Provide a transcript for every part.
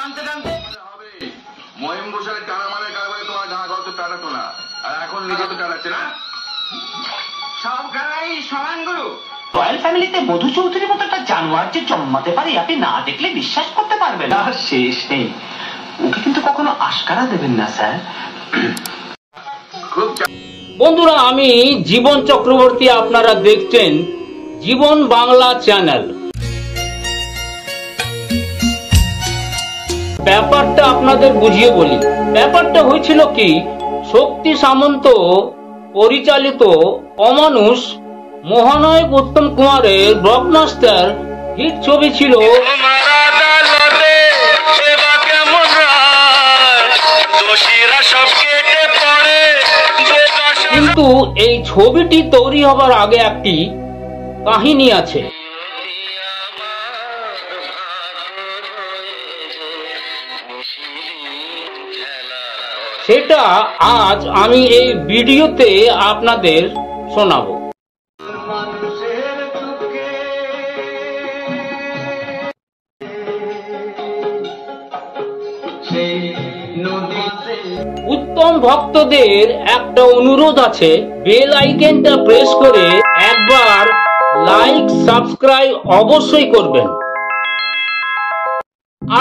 টানতে টানতে মহিম ঘোষালের টানা মানে কারবারে তোমার জামা কাপড় তো টানাতো না, আর এখন নিজে তো টানাচ্ছে না। সব গায়ে সমান গুরু। রয়্যাল ফ্যামিলিতে মধু চৌধুরীর মতো একটা জানোয়ার যে জন্মাতে পারে আপনি না দেখলে বিশ্বাস করতে পারবেন না। শেষ নেই, ওকে কিন্তু কখনো আশকারা দেবেন না স্যার। বন্ধুরা, আমি জীবন চক্রবর্তী, আপনারা দেখছেন জীবন বাংলা চ্যানেল। ব্যাপারটা আপনাদের বুঝিয়ে বলি। ব্যাপারটা হয়েছিল কি, শক্তি সামন্ত পরিচালিত অমানুষ মহানায়ক উত্তম কুমারের ব্লকবাস্টার হিট ছবি ছিল কিন্তু এই ছবিটি তৈরি হবার আগে একটি কাহিনী আছে। সেটা আজ আমি এই ভিডিওতে আপনাদের শোনাবো। উত্তম ভক্তদের একটা অনুরোধ আছে, বেল আইকনটা প্রেস করে একবার লাইক সাবস্ক্রাইব অবশ্যই করবেন।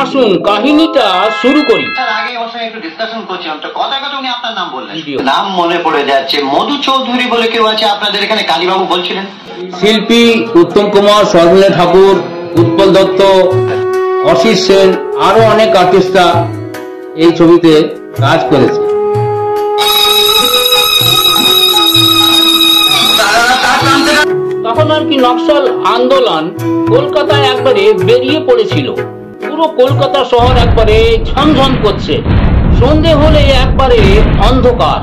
আসুন কাহিনীটা শুরু করি। আগে অবশ্যই একটু ডিসকাশন করছিলাম, তো কথা উনি আপনার নাম বললেন, নাম মনে পড়ে যাচ্ছে, মধু চৌধুরী বলে কেউ আছে আপনাদের এখানে, কালীবাবু বলছিলেন। শিল্পী উত্তম কুমার, শর্মিলা ঠাকুর, উৎপল দত্ত, অশিস সেন, আরো অনেক আর্টিস্টরা এই ছবিতে কাজ করেছে। তখন আর কি নকশাল আন্দোলন কলকাতায় একবারে বেরিয়ে পড়েছিল। পুরো কলকাতা শহর একবারে ঝমঝম করছে। সন্ধে হলে একবারে অন্ধকার,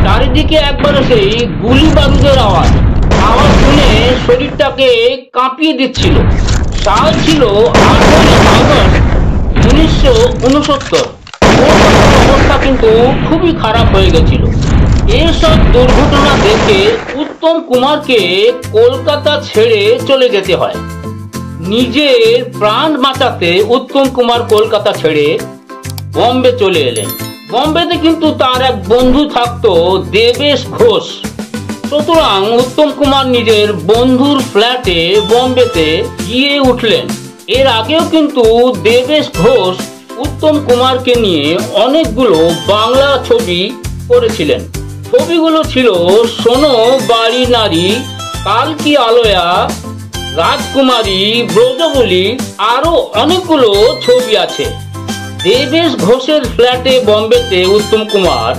চারিদিকে একবারে সেই গুলি বারুদের আওয়াজ শুনে শরীরটাকে কাঁপিয়ে দিচ্ছিল। সাল ছিল 8 আগস্ট 1969। অবস্থা কিন্তু খুবই খারাপ হয়ে গেছিল। এসব দুর্ঘটনা দেখে উত্তম কুমারকে কলকাতা ছেড়ে চলে যেতে হয়। নিজের প্রাণ বাঁচাতে উত্তম কুমার কলকাতা ছেড়ে বম্বে চলে এলেন। বম্বেতে কিন্তু তার এক বন্ধু থাকতো, দেবেশ ঘোষ। সুতরাং উত্তম কুমার নিজের বন্ধুর ফ্ল্যাটে বম্বেতে গিয়ে উঠলেন। এর আগেও কিন্তু দেবেশ ঘোষ উত্তম কুমারকে নিয়ে অনেকগুলো বাংলা ছবি করেছিলেন। ছবিগুলো ছিল শোনো বাড়ি নারী, কাল কি আলোয়া, রাজকুমারী, ব্রজবলী, আরো অনেকগুলো ছবি আছে। দেবেশ ঘোষের ফ্ল্যাটে বম্বেতে উত্তম কুমার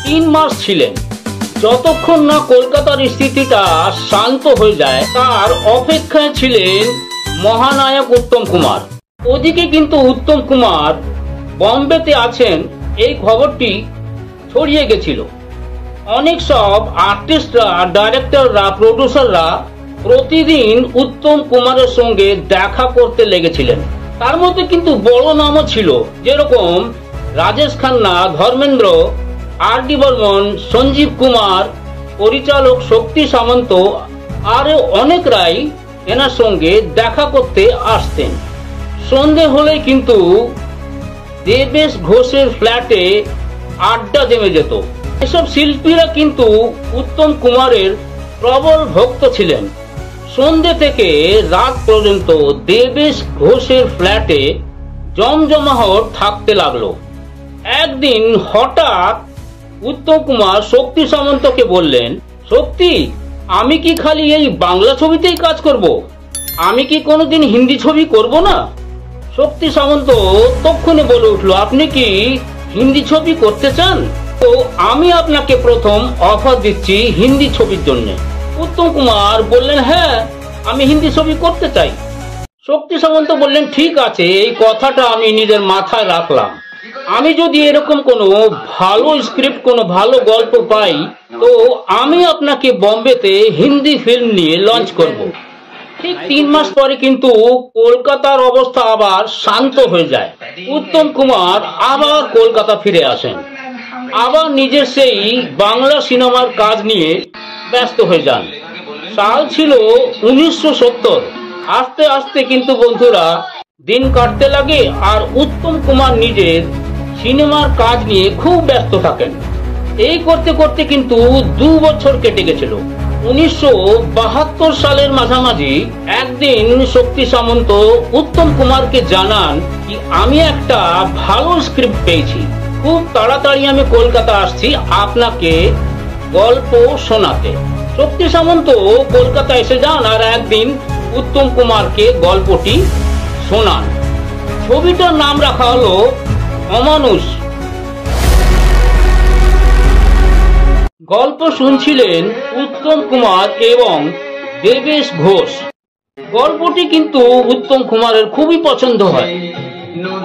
3 মাস ছিলেন। যতক্ষণ না কলকাতার স্থিতিটা শান্ত হয়ে যায় তার অপেক্ষায় ছিলেন মহানায়ক উত্তম কুমার। ওদিকে কিন্তু উত্তম কুমার বম্বেতে আছেন এই খবরটি ছড়িয়ে গেছিল। অনেক সব আর্টিস্টরা, ডাইরেক্টররা, প্রডিউসাররা প্রতিদিন উত্তম কুমারের সঙ্গে দেখা করতে লেগেছিলেন। তার মধ্যে কিন্তু বড় নামও ছিল, যেরকম রাজেশ খান্না, ধর্মেন্দ্র, আর.ডি. বর্মন, সঞ্জীব কুমার, পরিচালক শক্তি সামন্ত, আরো অনেকরাই এনার সঙ্গে দেখা করতে আসতেন। সন্ধে হলে কিন্তু দেবেশ ঘোষের ফ্ল্যাটে আড্ডা জমে যেত। এসব শিল্পীরা কিন্তু উত্তম কুমারের প্রবল ভক্ত ছিলেন। সন্ধে থেকে রাত পর্যন্ত দেবেশ ঘোষের ফ্ল্যাটে জমজমাহট থাকতে লাগলো। একদিন হঠাৎ উত্তম কুমার শক্তি সামন্তকে বললেন, শক্তি, আমি কি খালি এই বাংলা ছবিতেই কাজ করব? আমি কি কোনোদিন হিন্দি ছবি করব না? শক্তি সামন্ত তক্ষুনি বলে উঠলো, আপনি কি হিন্দি ছবি করতে চান? তো আমি আপনাকে প্রথম অফার দিচ্ছি হিন্দি ছবির জন্য। উত্তম কুমার বললেন, হ্যাঁ, আমি হিন্দি ছবি করতে চাই। শক্তি সামন্ত বললেন, ঠিক আছে, এই কথাটা আমি নিজের মাথায় রাখলাম। আমি যদি এরকম কোনো ভালো স্ক্রিপ্ট, কোনো ভালো গল্প পাই, তো আমি আপনাকে বম্বেতে হিন্দি ফিল্ম নিয়ে লঞ্চ করব। ঠিক 3 মাস পরে কিন্তু কলকাতার অবস্থা আবার শান্ত হয়ে যায়। উত্তম কুমার আবার কলকাতা ফিরে আসেন, আবার নিজের সেই বাংলা সিনেমার কাজ নিয়ে ব্যস্ত হয়ে যান। সাল ছিল 1970। আস্তে আস্তে কিন্তু বন্ধুরা দিন কাটতে লাগে আর উত্তম কুমার নিজের সিনেমার কাজ নিয়ে খুব ব্যস্ত থাকেন। এই করতে করতে কিন্তু 2 বছর কেটে গেছিল। 1972 সালের মাঝামাঝি একদিন শক্তি সামন্ত উত্তম কুমারকে জানান কি আমি একটা ভালো স্ক্রিপ্ট পেয়েছি, খুব তাড়াতাড়ি আমি কলকাতা আসছি আপনাকে গল্প শোনাতে। শক্তি সামন্ত কলকাতা এসে যান আর একদিন উত্তম কুমারকে গল্পটি শোনান। ছবিটার নাম রাখা হলো অমানুষ। গল্প শুনছিলেন উত্তম কুমার এবং দেবেশ ঘোষ। গল্পটি কিন্তু উত্তম কুমারের খুবই পছন্দ হয়।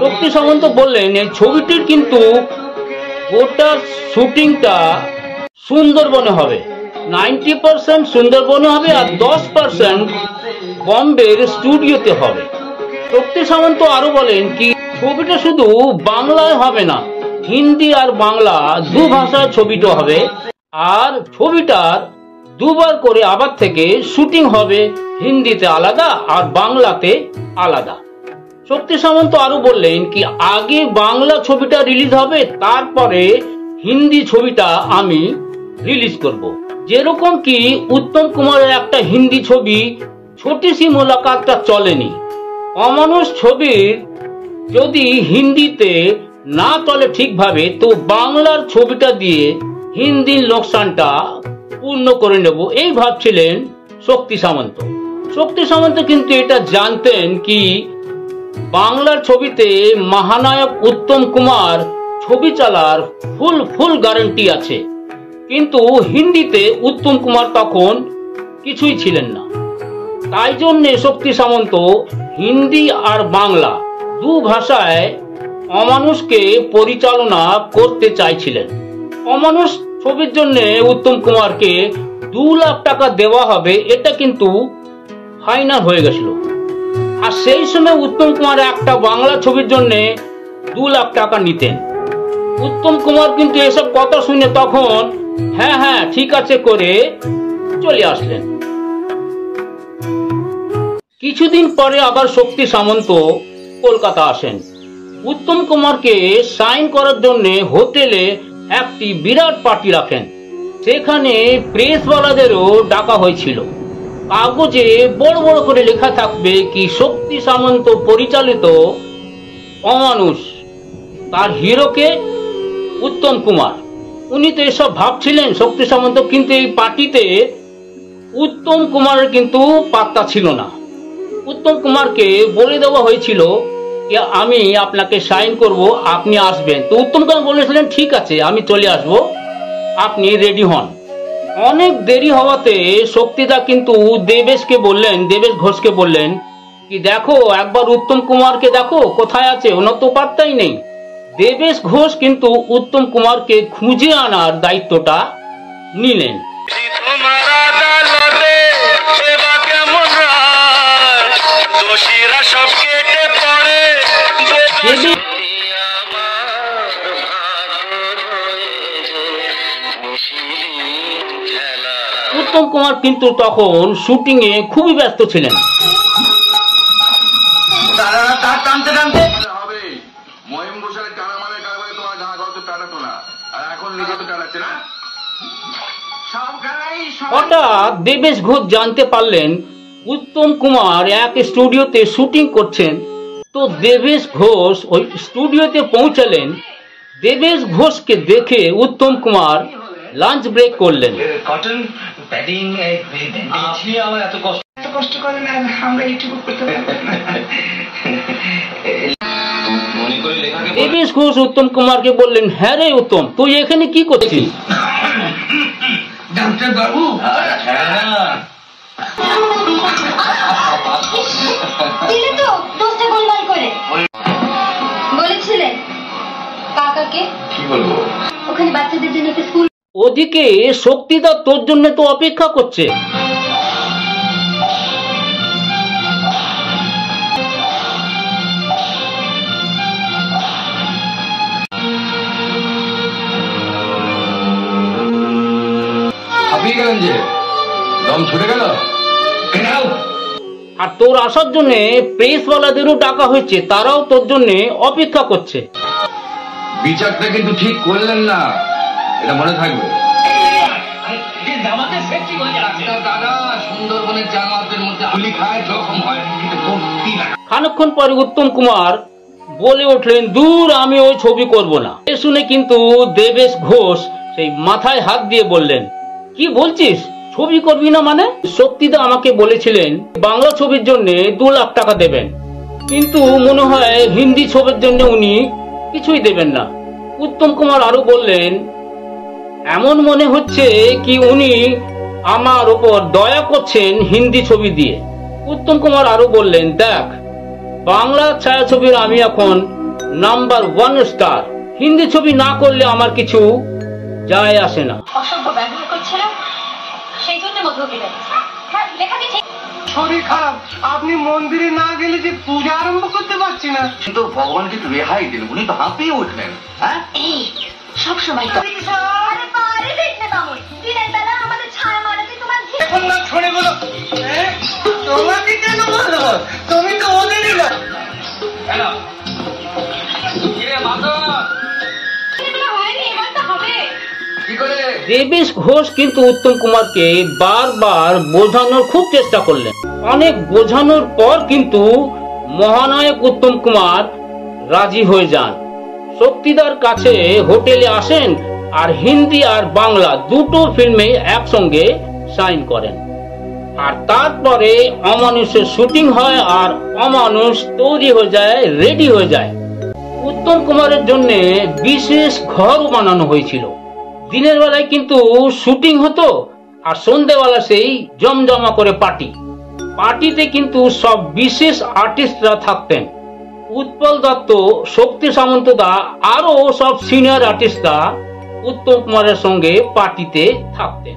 শক্তি সামন্ত বললেন এই ছবিটির কিন্তু গোটা শুটিংটা সুন্দরবনে হবে, 90% সুন্দরবনে হবে আর 10% বম্বের স্টুডিওতে হবে। শক্তি সামন্ত আরো বলেন কি ছবিটা শুধু বাংলায় হবে না, হিন্দি আর বাংলা 2 ভাষায় ছবিটা হবে আর ছবিটার 2 বার করে আবার থেকে শুটিং হবে, হিন্দিতে আলাদা আর বাংলাতে আলাদা। শক্তি সামন্ত আরো বললেন কি আগে বাংলা ছবিটা রিলিজ হবে, তারপরে হিন্দি ছবিটা আমি রিলিজ করব। যেরকম কি উত্তম কুমারের একটা হিন্দি ছবি ছোটি সি মুলাকাতটা চলেনি, অমানুষ ছবির যদি হিন্দিতে না চলে ঠিকভাবে তো বাংলার ছবিটা দিয়ে হিন্দির লোকসানটা পূর্ণ করে নেব, এই ভাবছিলেন শক্তি সামন্ত। শক্তি সামন্ত কিন্তু এটা জানতেন কি বাংলার ছবিতে মহানায়ক উত্তম কুমার ছবি চালার ফুল গ্যারান্টি আছে, কিন্তু হিন্দিতে উত্তম কুমার তখন কিছুই ছিলেন না। তাই জন্য শক্তি সামন্ত হিন্দি আর বাংলা 2 ভাষায় অমানুষকে পরিচালনা করতে চাইছিলেন। অমানুষ ছবির জন্য উত্তম কুমারকে 2 লাখ টাকা দেওয়া হবে, এটা কিন্তু ফাইনাল হয়ে গেছিল। আর সেই সময় উত্তম কুমার একটা বাংলা ছবির জন্য 2 লাখ টাকা নিতেন। উত্তম কুমার কিন্তু এসব কথা শুনে তখন হ্যাঁ ঠিক আছে করে চলে আসলেন। কিছুদিন পরে আবার শক্তি সামন্ত কলকাতা আসেন। উত্তম কুমারকে সাইন করার জন্য হোটেলে একটি বিরাট পার্টি রাখেন, সেখানে প্রেসওয়ালাদেরও ডাকা হয়েছিল। কাগজে বড় বড় করে লেখা থাকবে কি শক্তি সামন্ত পরিচালিত অমানুষ, তার হিরোকে উত্তম কুমার। উনি তো এসব ভাবছিলেন শক্তি সামন্ত, কিন্তু এই পার্টিতে উত্তম কুমারের কিন্তু পাত্তা ছিল না। উত্তম কুমারকে বলে দেওয়া হয়েছিল যে আমি আপনাকে সাইন করব, আপনি আসবেন। তো উত্তম কুমার বলেছিলেন ঠিক আছে আমি চলে আসব, আপনি রেডি হন। অনেক দেরি হওয়াতে শক্তিদা কিন্তু দেবেশ ঘোষকে বললেন কি দেখো একবার উত্তম কুমারকে দেখো কোথায় আছে, ওনার তো পাত্তাই নেই। দেবেশ ঘোষ কিন্তু উত্তম কুমারকে খুঁজে আনার দায়িত্বটা নিলেন। উত্তম কুমার কিন্তু তখন শুটিং এ খুবই ব্যস্ত ছিলেন। মহিম ঘোষালের টানা মানে কারবারে তোমার ঘা গত টানাতো না, আর এখন নিজে তো টানাচ্ছে না। হঠাৎ দেবেশ ঘোষ জানতে পারলেন উত্তম কুমার এক স্টুডিওতে শুটিং করছেন। তো দেবেশ ঘোষ ওই স্টুডিওতে পৌঁছালেন। দেবেশ ঘোষকে দেখে উত্তম কুমার লাঞ্চ ব্রেক করলেন। কটন প্যাডিং আপনি আমার এত কষ্ট করেন আর আমরা এইটুকু করতে পারবো না। দেবেশ ঘোষ উত্তম কুমারকে বললেন হ্যাঁ রে উত্তম তুই এখানে কি করছিস? ডাক্তার বাবু তো দোষটা গোলমাল করে বলেছিলে কাকাকে কি বলবো, ওখানে বাচ্চাদের জন্য একটা স্কুল। ওদিকে শক্তিদা তোর জন্য তো অপেক্ষা করছে। হাঁপিয়ে গেলেন যে, দম ছুটে গেল। আর তোর আসার জন্য প্রেসওয়ালাদেরও ডাকা হয়েছে, তারাও তোর জন্য অপেক্ষা করছে। বিচারটা কিন্তু ঠিক করলেন না, এটা মনে থাকবে। দাদা, সুন্দরবনের জানোয়ারদের মধ্যে গুলি খায়, জখম হয়, কিন্তু ভর্তি না। খানিকক্ষণ পরে উত্তম কুমার বলে উঠলেন, দূর, আমি ওই ছবি করব না। এ শুনে কিন্তু দেবেশ ঘোষ সেই মাথায় হাত দিয়ে বললেন, কি বলছিস, ছবি করবি না মানে? শক্তিদা আমাকে বলেছিলেন বাংলা ছবির জন্য 2 লাখ টাকা দেবেন, কিন্তু মনে হয় হিন্দি ছবির জন্য উনি কিছুই দেবেন না। উত্তম কুমার আরো বললেন, এমন মনে হচ্ছে কি উনি আমার ওপর দয়া করছেন হিন্দি ছবি দিয়ে। উত্তম কুমার আরো বললেন, দেখ, বাংলা ছায়াছবির আমি এখন নাম্বার 1 স্টার, হিন্দি ছবি না করলে আমার কিছু যায় আসে না। অসভ্য ব্যবহার করছিল, সেই জন্য মধু দিলেন। হ্যাঁ, লেখাটি ঠিক। শরীর খারাপ, আপনি মন্দিরে না গেলে যে পূজা আরম্ভ করতে পারছি না। কিন্তু ভগবানকে একটু রেহাই দিন, উনি তো হাঁপিয়ে উঠলেন। হ্যাঁ, এই সব সময় তো আরে বারে দেখলে বামুন, দিনের বেলা আমাদের ছায়া মারাতে তোমার এখন না ছড়ে বলো, তোমাকে কেন বলো? তুমি তো ওদেরই না। হয়নি, এবার তো হবে। কি করে? দেবেশ ঘোষ কিন্তু উত্তম কুমারকে বারবার বোঝানোর খুব চেষ্টা করলেন। অনেক বোঝানোর পর কিন্তু মহানায়ক উত্তম কুমার রাজি হয়ে যান। শক্তিদার কাছে হোটেলে আসেন আর হিন্দি আর বাংলা দুটো ফিল্মে একসঙ্গে সাইন করেন। আর তারপরে অমানুষের শুটিং হয় আর অমানুষ তৈরি হয়ে যায়, রেডি হয়ে যায়। উত্তম কুমারের জন্য বিশেষ ঘর বানানো হয়েছিল। দিনের বেলায় কিন্তু শুটিং হতো আর সন্ধ্যেবেলা সেই জমজমা করে পার্টিতে কিন্তু সব বিশেষ আর্টিস্টরা থাকতেন। উৎপল দত্ত, শক্তি সামন্তদা আরো সব সিনিয়র আর্টিস্টরা উত্তম কুমারের সঙ্গে পার্টিতে থাকতেন।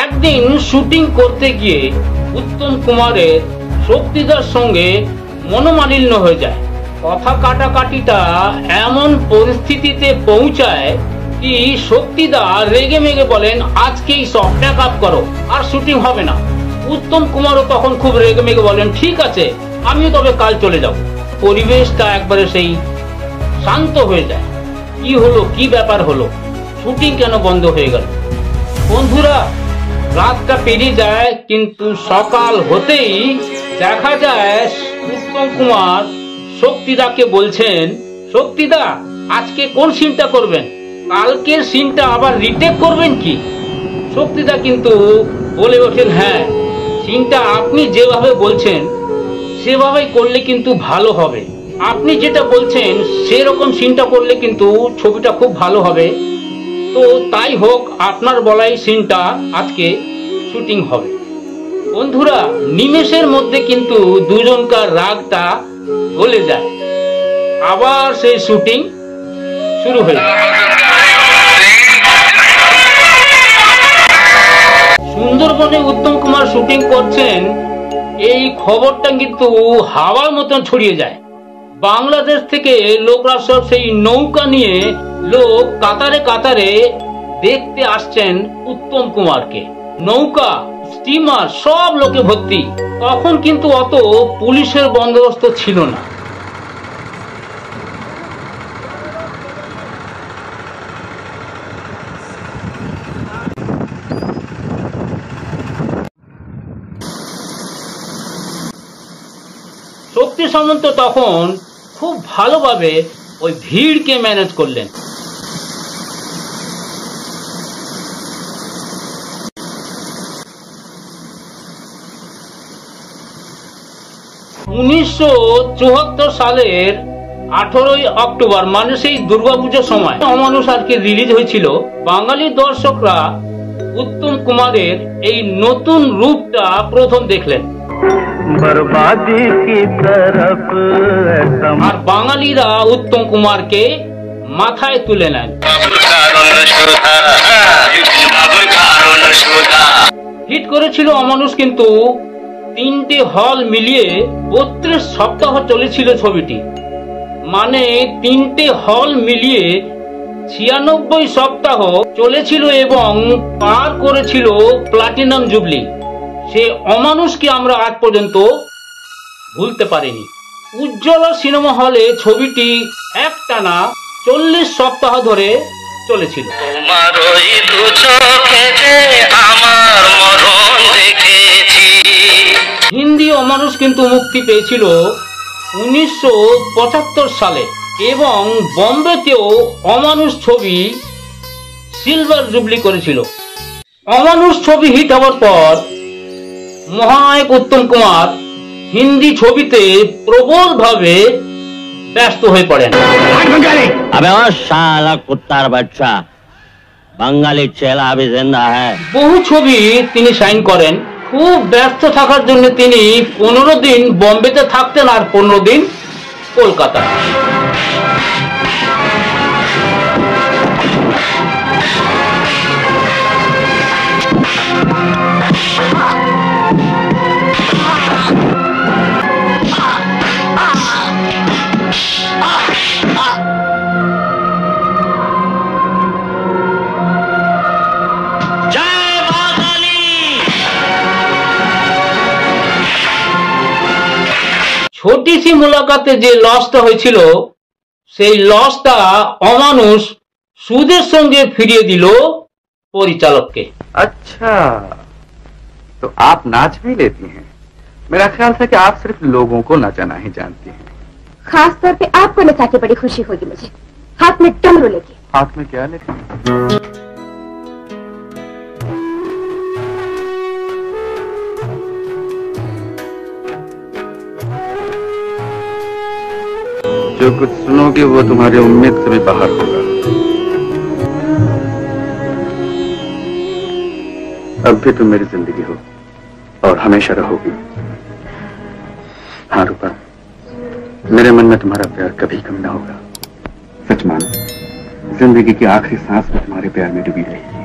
একদিন শুটিং করতে গিয়ে উত্তম কুমারের শক্তিদার সঙ্গে মনোমালিন্য হয়ে যায়। কথা কাটাকাটিটা এমন পরিস্থিতিতে পৌঁছায় কি শক্তিদা রেগে মেগে বলেন, আজকেই সব প্যাক আপ করো, আর শুটিং হবে না। উত্তম কুমারও তখন খুব রেগে মেগে বলেন, ঠিক আছে, আমিও তবে কাল চলে যাব। পরিবেশটা একবারে সেই শান্ত হয়ে যায়। কি হলো, কি ব্যাপার হলো, শুটিং কেন বন্ধ হয়ে গেল? বন্ধুরা, রাতটা পেরিয়ে যায়, কিন্তু সকাল হতেই দেখা যায় উত্তম কুমার শক্তিদাকে বলছেন, শক্তিদা, আজকে কোন সিনটা করবেন? কালকের সিনটা আবার রিটেক করবেন কি? শক্তিদা কিন্তু বলে ওঠেন, হ্যাঁ, সিনটা আপনি যেভাবে বলছেন সেভাবেই করলে কিন্তু ভালো হবে। আপনি যেটা বলছেন সেরকম সিনটা করলে কিন্তু ছবিটা খুব ভালো হবে। তো তাই হোক, আপনার বলাই সিনটা আজকে শুটিং হবে। বন্ধুরা, নিমেষের মধ্যে কিন্তু দুজনকার রাগটা গলে যায়, আবার সেই শুটিং শুরু হয়ে যায়। সুন্দরবনে উত্তম কুমার শুটিং করছেন, এই খবরটা কিন্তু হাওয়ার মতন ছড়িয়ে যায়। বাংলাদেশ থেকে লোকরা সব সেই নৌকা নিয়ে লোক কাতারে কাতারে দেখতে আসছেন উত্তম কুমারকে। নৌকা, স্টিমার, সব লোকে ভর্তি। তখন কিন্তু অত পুলিশের বন্দোবস্ত ছিল না। শক্তি সামন্ত তখন খুব ভালোভাবে ওই ভিড়কে ম্যানেজ করলেন। উনিশশো ৭৪ সালের 18ই অক্টোবর, মানে সেই দুর্গাপুজোর সময় অমানুষ আর কি রিলিজ হয়েছিল। বাঙালি দর্শকরা উত্তম কুমারের এই নতুন রূপটা প্রথম দেখলেন। बर्बादी की तरफ আর বাঙালিরা উত্তম কুমারকে মাথায় তুলে নেন। হিট করেছিল অমানুষ, কিন্তু 3টে হল মিলিয়ে 32 সপ্তাহ চলেছিল ছবিটি। মানে 3টে হল মিলিয়ে 96 সপ্তাহ চলেছিল এবং পার করেছিল প্লাটিনাম জুবলি। সে অমানুষকে আমরা আজ পর্যন্ত ভুলতে পারিনি। উজ্জ্বলা সিনেমা হলে ছবিটি একটানা 40 সপ্তাহ ধরে চলেছিল। তোমার ওই দু চোখেতে আমার মরণ দেখেছি। হিন্দি অমানুষ কিন্তু মুক্তি পেয়েছিল 1975 সালে এবং বম্বেতেও অমানুষ ছবি সিলভার জুবলি করেছিল। অমানুষ ছবি হিট হওয়ার পর মহানায়ক উত্তম কুমার হিন্দি ছবিতে প্রবলভাবে ব্যস্ত হয়ে পড়েন। अबे ओ साला कुत्तार बच्चा, बंगाली चेला अभी जिंदा है। বহু ছবি তিনি সাইন করেন। খুব ব্যস্ত থাকার জন্য তিনি 15 দিন বম্বেতে থাকতেন আর 15 দিন কলকাতা। ছোটি সি মুলাকাতে যে লসটা হয়েছিল সেই লসটা অমানুষ সুদের সঙ্গে ফিরিয়ে দিল পরিচালককে। अच्छा, तो आप नाच भी लेती हैं। मेरा ख्याल था कि आप सिर्फ लोगों को नचाना ही जानती हैं। खास तौर पे आपको नचा के बड़ी खुशी होगी मुझे, हाथ में डमरू लेके। हाथ में क्या लेती हैं? जो कुछ सुनोगे वो तुम्हारी उम्मीद से भी बाहर होगा। अब भी तुम मेरी जिंदगी हो और हमेशा रहोगी। हाँ रूपा, मेरे मन में तुम्हारा प्यार कभी कम न होगा। सच मानो, जिंदगी की आखिरी सांस में तुम्हारे प्यार में डूबी रहेगी।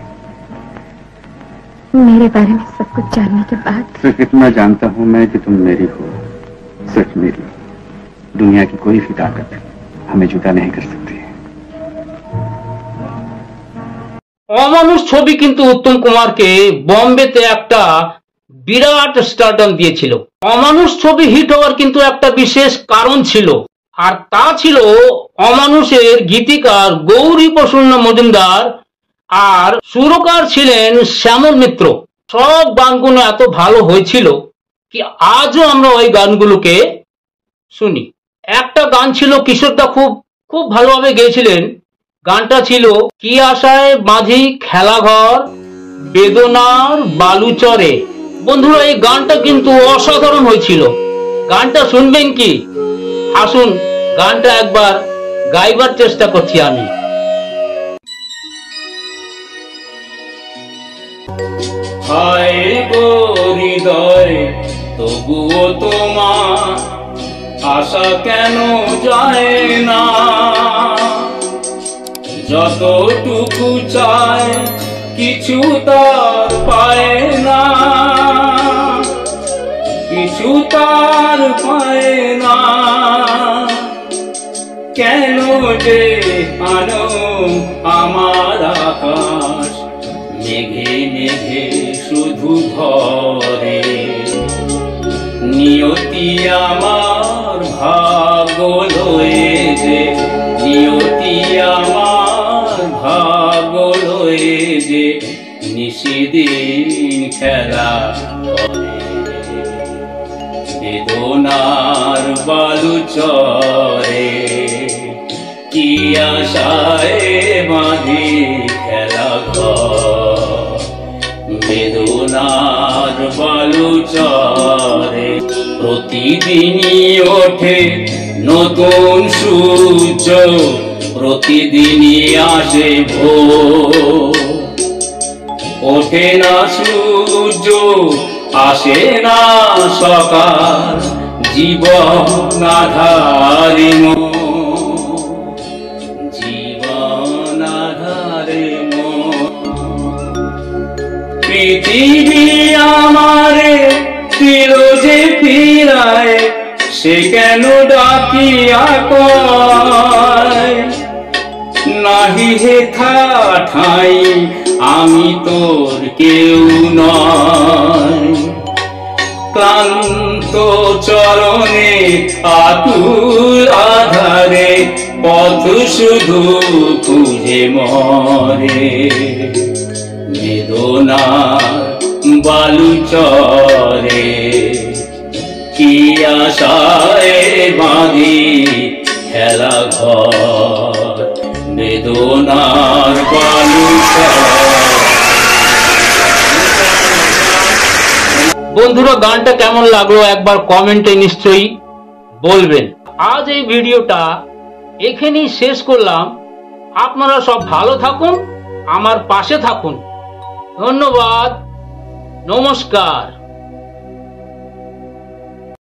मेरे बारे में सब कुछ जानने के बाद सिर्फ इतना जानता हूं मैं कि तुम मेरी हो, सिर्फ मेरी। दुनिया की कोई भी ताकत हमें जुदा नहीं कर सकती। অমানুষ ছবি কিন্তু উত্তম কুমারকে বম্বেতে একটা বিরাট স্টারডম দিয়েছিল। অমানুষ ছবি হিট হওয়ার কিন্তু একটা বিশেষ কারণ ছিল, আর তা ছিল অমানুষের গীতিকার গৌরী প্রসন্ন মজুমদার আর সুরকার ছিলেন শ্যামল মিত্র। সব গানগুলো এত ভালো হয়েছিল কি আজও আমরা ওই গানগুলোকে শুনি। একটা গান ছিল কিশোরদা খুব খুব ভালোভাবে গেয়েছিলেন। গানটা ছিল কি আশায় বাঁধি খেলাঘর বেদনার বালুচরে। বন্ধুরা, এই গানটা কিন্তু অসাধারণ হয়েছিল। গানটা শুনবেন কি? আসুন গানটা একবার গাইবার চেষ্টা করছি আমি। হায় গো হৃদয়, তবুও তোমার আশা কেন যায় না? যতটুকু চায় কিছু তার পায় না, কিছু তার পায় না। কেন যে আনো আমার আকাশ মেঘে মেঘে শুধু ভরে? নিয়তি আমার ভাগ্য লয়ে যে, নিয়তি আমার ভাগ্য লয়ে যে নিশিদিন খেলা করে। বেদনার বালুচরে কি আশায় বাঁধি খেলা ঘর, বেদনার বালুচরে। প্রতিদিনই ওঠে নতুন সূর্য, প্রতিদিনই আসে ভোর। ওঠে না সূর্য, আসে না সকাল, জীবন আধারে জীবন আধারে পৃথিবী আমারে ফিরোজে ফিরায়, সে কেন ডাকিয়া কয় নাহি হেথা ঠাই আমি তোর কেউ নয় ক্লান্ত চরণে আকুল আধারে পথ শুধু খুঁজে মরে বেদনা বালুচরে কি আশায় বাঁধি খেলা ঘর বেদনার বালুচর। বন্ধুরা গানটা কেমন লাগলো একবার কমেন্টে নিশ্চয়ই বলবেন। আজ এই ভিডিওটা এখানেই শেষ করলাম। আপনারা সব ভালো থাকুন, আমার পাশে থাকুন। ধন্যবাদ, নমস্কার।